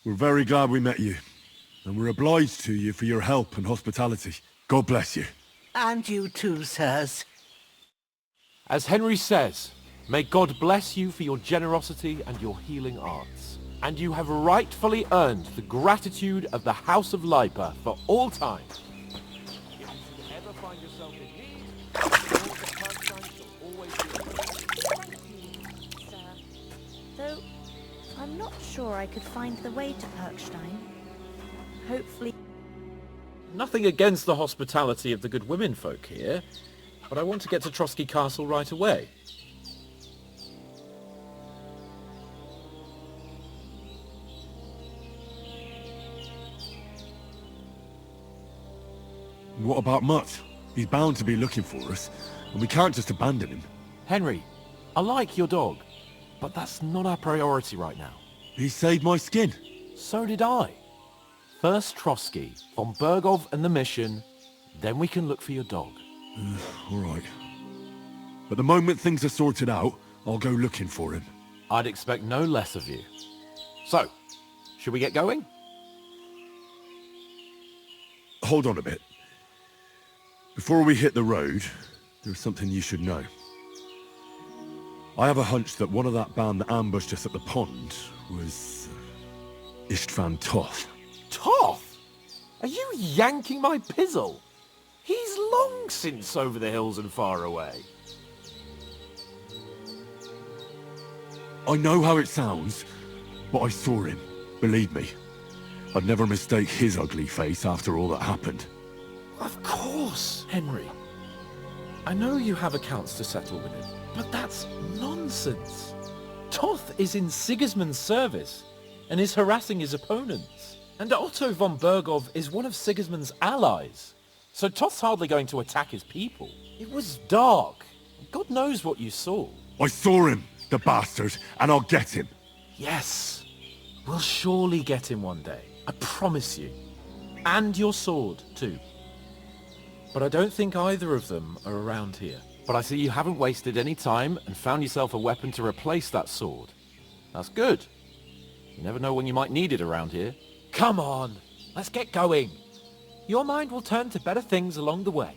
We're very glad we met you. And we're obliged to you for your help and hospitality. God bless you. And you too, sirs. As Henry says, may God bless you for your generosity and your healing arts. And you have rightfully earned the gratitude of the House of Lipa for all time. If you should ever find yourself in need, the Lord of Pernstein shall always be Thank you, sir. Though, I'm not sure I could find the way to Perkstein. Hopefully... Nothing against the hospitality of the good women folk here, but I want to get to Trotsky Castle right away. What about Mutt? He's bound to be looking for us, and we can't just abandon him. Henry, I like your dog, but that's not our priority right now. He saved my skin. So did I. First Trotsky, von Bergov and the mission, then we can look for your dog. All right. But the moment things are sorted out, I'll go looking for him. I'd expect no less of you. So, should we get going? Hold on a bit. Before we hit the road, there's something you should know. I have a hunch that one of that band that ambushed us at the pond was... Istvan Toth. Toth? Are you yanking my pizzle? He's long since over the hills and far away. I know how it sounds, but I saw him. Believe me. I'd never mistake his ugly face after all that happened. Of course, Henry. I know you have accounts to settle with him, but that's nonsense. Toth is in Sigismund's service and is harassing his opponents. And Otto von Bergov is one of Sigismund's allies. So Toth's hardly going to attack his people. It was dark. God knows what you saw. I saw him, the bastard, and I'll get him. Yes. We'll surely get him one day. I promise you. And your sword, too. But I don't think either of them are around here. But I see you haven't wasted any time and found yourself a weapon to replace that sword. That's good. You never know when you might need it around here. Come on, let's get going. Your mind will turn to better things along the way.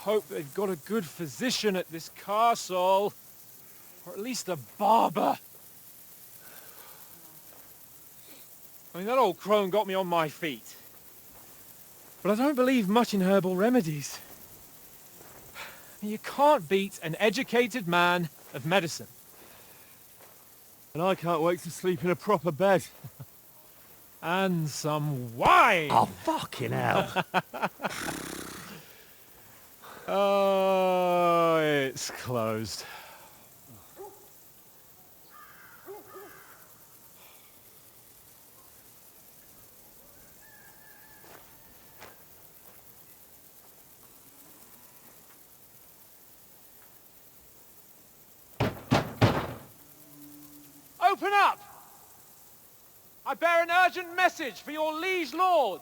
hope they've got a good physician at this castle. Or at least a barber. I mean, that old crone got me on my feet. But I don't believe much in herbal remedies. You can't beat an educated man of medicine. And I can't wait to sleep in a proper bed. And some wine! Oh, fucking hell. Oh, it's closed. Open up! I bear an urgent message for your liege lord.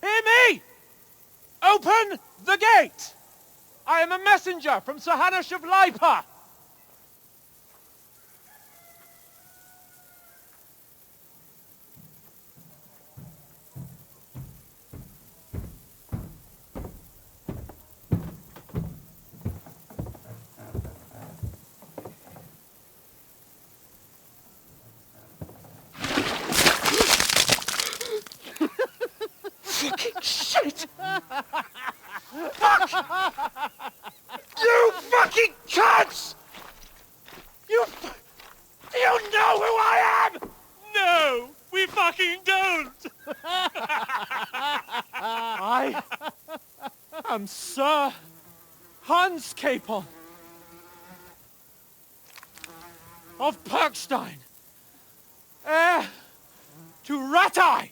Hear me! Open the gate! I am a messenger from Sir Hanush of Lipa. Fucking shit! Fuck! You fucking cunts! Do you know who I am? No, we fucking don't! I am Sir Hans Capon of Perkstein, heir to Ratai!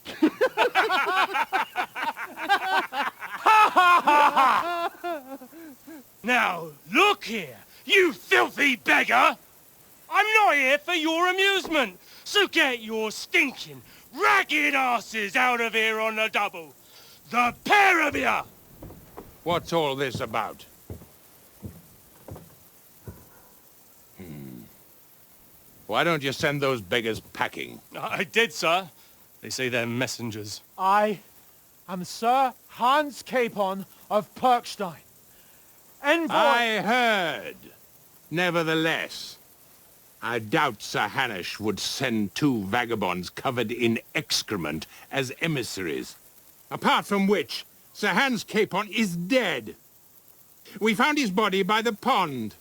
Now, look here, you filthy beggar! I'm not here for your amusement, so get your stinking, ragged asses out of here on the double. The pair of you! What's all this about? Why don't you send those beggars packing? I did, sir. They say they're messengers. I am Sir Hans Capon of Perkstein. Envoy... I heard. Nevertheless, I doubt Sir Hanush would send two vagabonds covered in excrement as emissaries. Apart from which, Sir Hans Capon is dead. We found his body by the pond.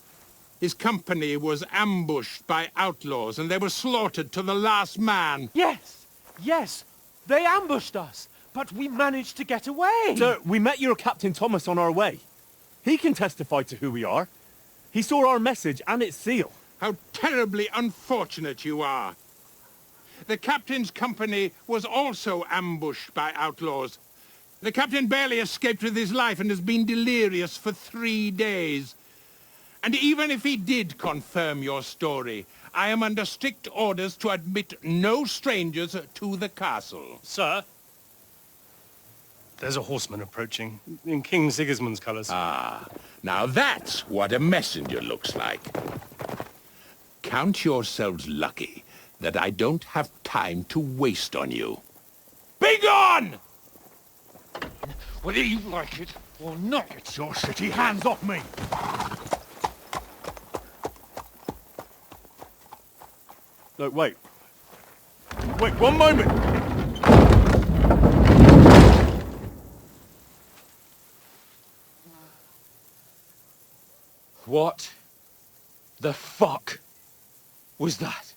His company was ambushed by outlaws, and they were slaughtered to the last man. Yes, they ambushed us, but we managed to get away. Sir, we met your Captain Thomas on our way. He can testify to who we are. He saw our message and its seal. How terribly unfortunate you are. The captain's company was also ambushed by outlaws. The captain barely escaped with his life and has been delirious for 3 days. And even if he did confirm your story, I am under strict orders to admit no strangers to the castle. Sir, there's a horseman approaching in King Sigismund's colours. Ah, now that's what a messenger looks like. Count yourselves lucky that I don't have time to waste on you. Be gone! Whether you like it or not. Get your shitty hands off me! No, wait. Wait, one moment! What the fuck was that?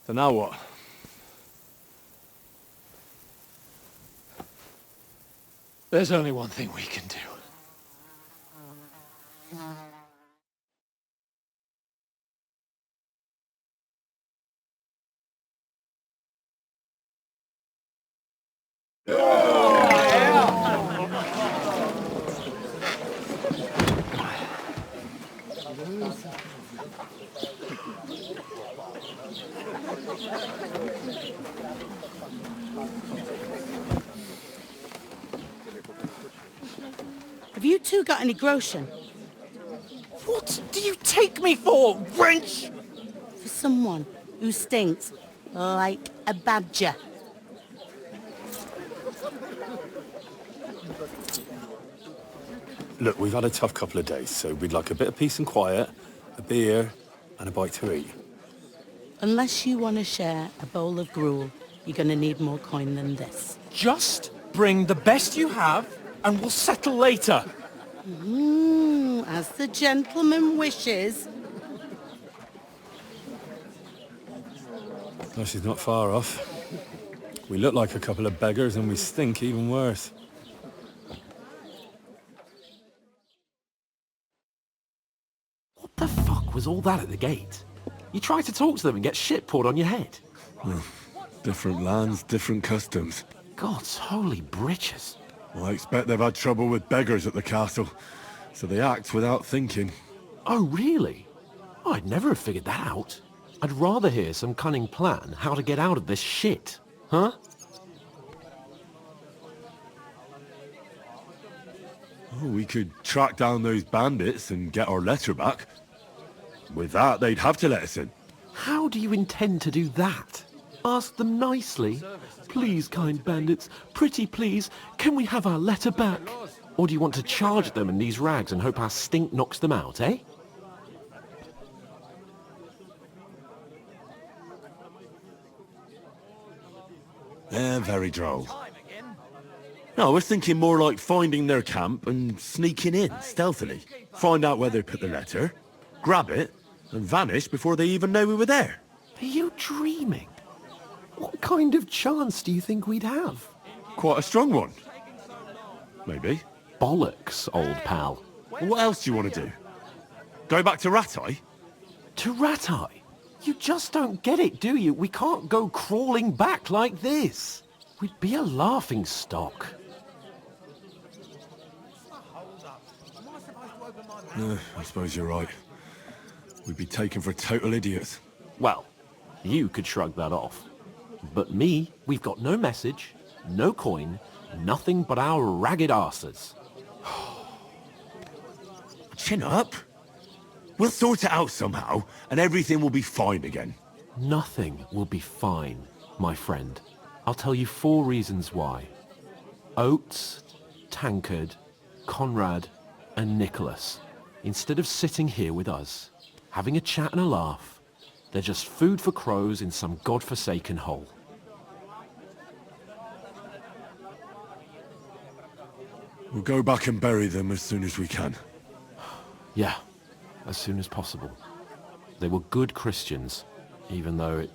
So now what? There's only one thing we can do. Have you two got any groschen? What do you take me for, wench? For someone who stinks like a badger. Look, we've had a tough couple of days, so we'd like a bit of peace and quiet, a beer, and a bite to eat. Unless you want to share a bowl of gruel, you're going to need more coin than this. Just bring the best you have, and we'll settle later. As the gentleman wishes. Oh, she's not far off. We look like a couple of beggars, and we stink even worse. What the fuck was all that at the gate? You tried to talk to them and get shit poured on your head. Well, different lands, different customs. God's holy britches. Well, I expect they've had trouble with beggars at the castle, so they act without thinking. Oh, really? Oh, I'd never have figured that out. I'd rather hear some cunning plan how to get out of this shit. Huh? Oh, we could track down those bandits and get our letter back. With that, they'd have to let us in. How do you intend to do that? Ask them nicely. Please, kind bandits, pretty please, can we have our letter back? Or do you want to charge them in these rags and hope our stink knocks them out, eh? Very droll. No, I was thinking more like finding their camp and sneaking in, stealthily. Find out where they put the letter, grab it, and vanish before they even know we were there. Are you dreaming? What kind of chance do you think we'd have? Quite a strong one. Maybe. Bollocks, old pal. What else do you want to do? Go back to Ratai? To Ratai? You just don't get it, do you? We can't go crawling back like this. We'd be a laughing stock. I suppose you're right. We'd be taken for total idiots. Well, you could shrug that off. But me, we've got no message, no coin, nothing but our ragged arses. Chin up. We'll sort it out somehow, and everything will be fine again. Nothing will be fine, my friend. I'll tell you 4 reasons why. Oates, Tankard, Conrad, and Nicholas, instead of sitting here with us, having a chat and a laugh, they're just food for crows in some godforsaken hole. We'll go back and bury them as soon as we can. Yeah, as soon as possible. They were good Christians, even though it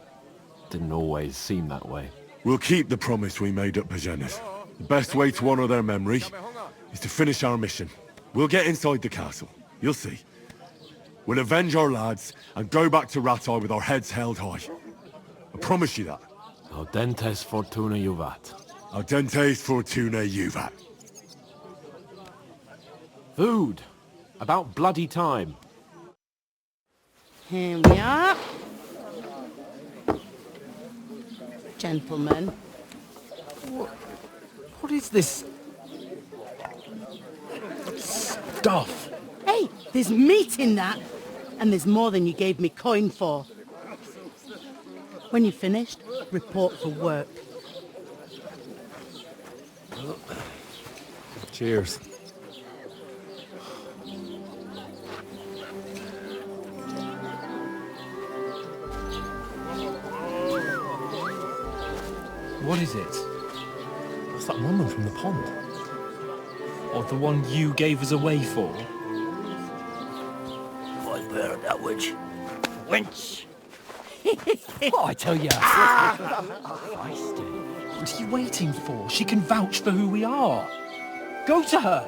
didn't always seem that way. We'll keep the promise we made at Pagenes. The best way to honor their memory is to finish our mission. We'll get inside the castle. You'll see. We'll avenge our lads and go back to Ratai with our heads held high. I promise you that. Audentes fortuna juvat. Audentes fortuna juvat. Food. About bloody time. Here we are. Gentlemen. What is this stuff? Hey, there's meat in that. And there's more than you gave me coin for. When you're finished, report for work. Cheers. What is it? That's that woman from the pond. Or the one you gave us away for? What bird that witch? Wench! What I tell you? What are you waiting for? She can vouch for who we are. Go to her.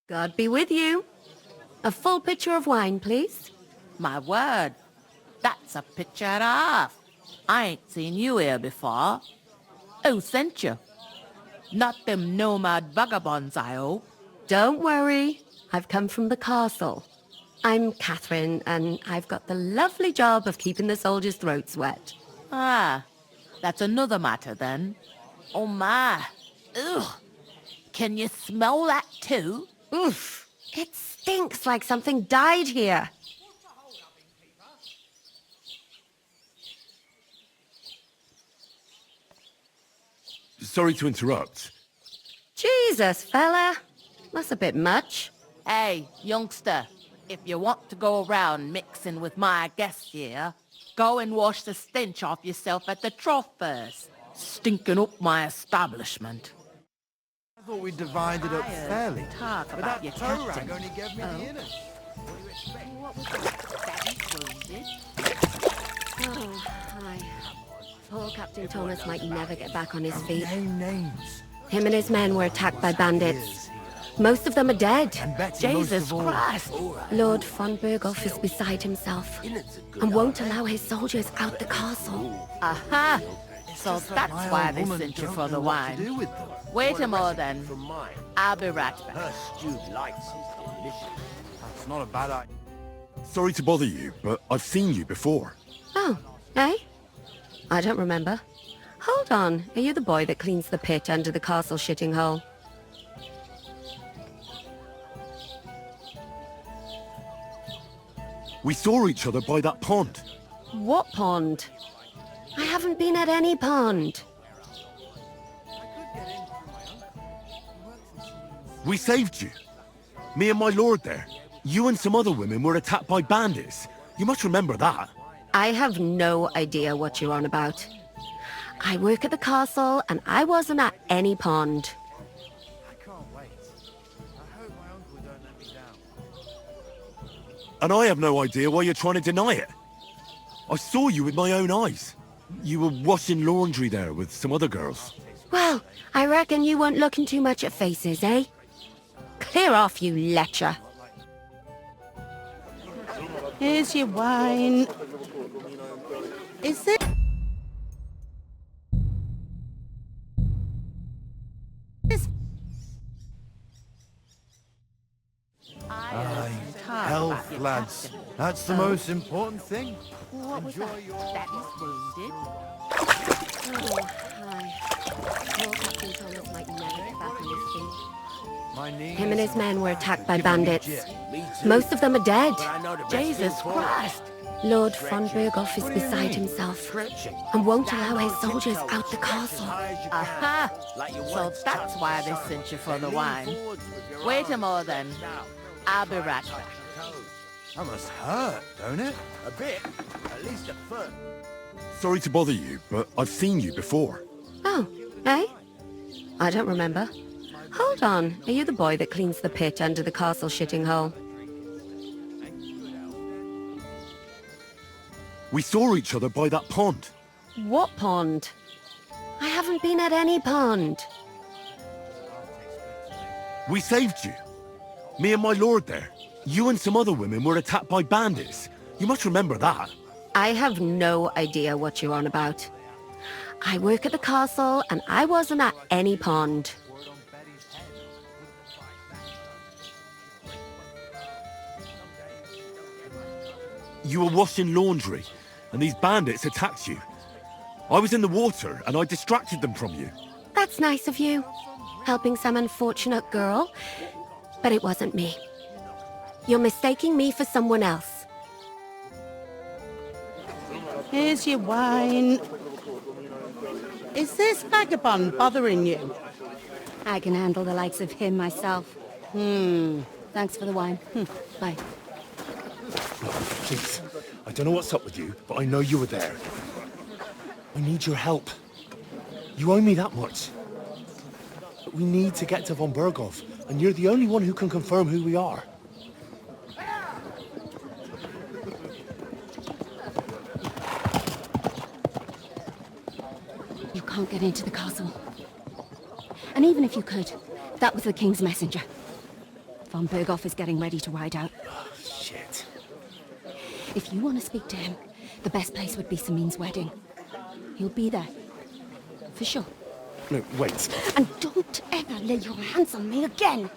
God be with you. A full pitcher of wine, please. My word, that's a picture and a half. I ain't seen you here before. Who sent you? Not them nomad vagabonds, I hope. Don't worry. I've come from the castle. I'm Catherine, and I've got the lovely job of keeping the soldiers' throats wet. Ah, That's another matter, then. Oh, my. Ugh. Can you smell that, too? Oof. It stinks like something died here. Sorry to interrupt. Jesus, fella. That's a bit much. Hey, youngster. If you want to go around mixing with my guests here, go and wash the stench off yourself at the trough first. Stinking up my establishment. I thought we divided up fairly. Talk But about that your toe captain. rag only gave me the inners. What was that? Daddy's wounded. Oh, hi. Poor Captain Thomas might never get back on his feet. Name names. Him and his men were attacked by bandits. Most of them are dead. Jesus Christ! Lord von Berghoff is beside himself and won't allow his soldiers out the castle. Aha! So that's why they sent you for the wine. Wait a more then. I'll be right back. Her stewed lights is delicious. That's not a bad idea. Sorry to bother you, but I've seen you before. Oh, eh? I don't remember. Hold on, are you the boy that cleans the pit under the castle shitting hole? We saw each other by that pond. What pond? I haven't been at any pond. We saved you. Me and my lord there. You and some other women were attacked by bandits. You must remember that. I have no idea what you're on about. I work at the castle, and I wasn't at any pond. I can't wait. I hope my uncle don't let me down. And I have no idea why you're trying to deny it. I saw you with my own eyes. You were washing laundry there with some other girls. Well, I reckon you weren't looking too much at faces, eh? Clear off, you lecher. Here's your wine. Is it? Health, lads. That's the most important thing. What was that? Daddy's wounded. Oh, hi. Poor Captain Thomas might never get back on his feet. My knees. Him and his men were attacked by bandits. Most of them are dead. Jesus Christ! Lord von Berghoff is beside himself and won't allow his soldiers out the castle. Aha! So that's why they sent you for the wine. Wait a more then. I'll be right back. That must hurt, don't it? A bit. At least a foot. Sorry to bother you, but I've seen you before. Oh, eh? I don't remember. Hold on, are you the boy that cleans the pit under the castle shitting hole? We saw each other by that pond. What pond? I haven't been at any pond. We saved you. Me and my lord there. You and some other women were attacked by bandits. You must remember that. I have no idea what you're on about. I work at the castle, and I wasn't at any pond. You were washing laundry, and these bandits attacked you. I was in the water, and I distracted them from you. That's nice of you, helping some unfortunate girl, but it wasn't me. You're mistaking me for someone else. Here's your wine. Is this vagabond bothering you? I can handle the likes of him myself. Thanks for the wine. Bye. Please, I don't know what's up with you, but I know you were there. I need your help. You owe me that much. But we need to get to von Berghoff, and you're the only one who can confirm who we are. You can't get into the castle. And even if you could, that was the King's messenger. Von Berghoff is getting ready to ride out. Oh, shit. If you want to speak to him, the best place would be Samin's wedding. He'll be there. For sure. No, wait. And don't ever lay your hands on me again!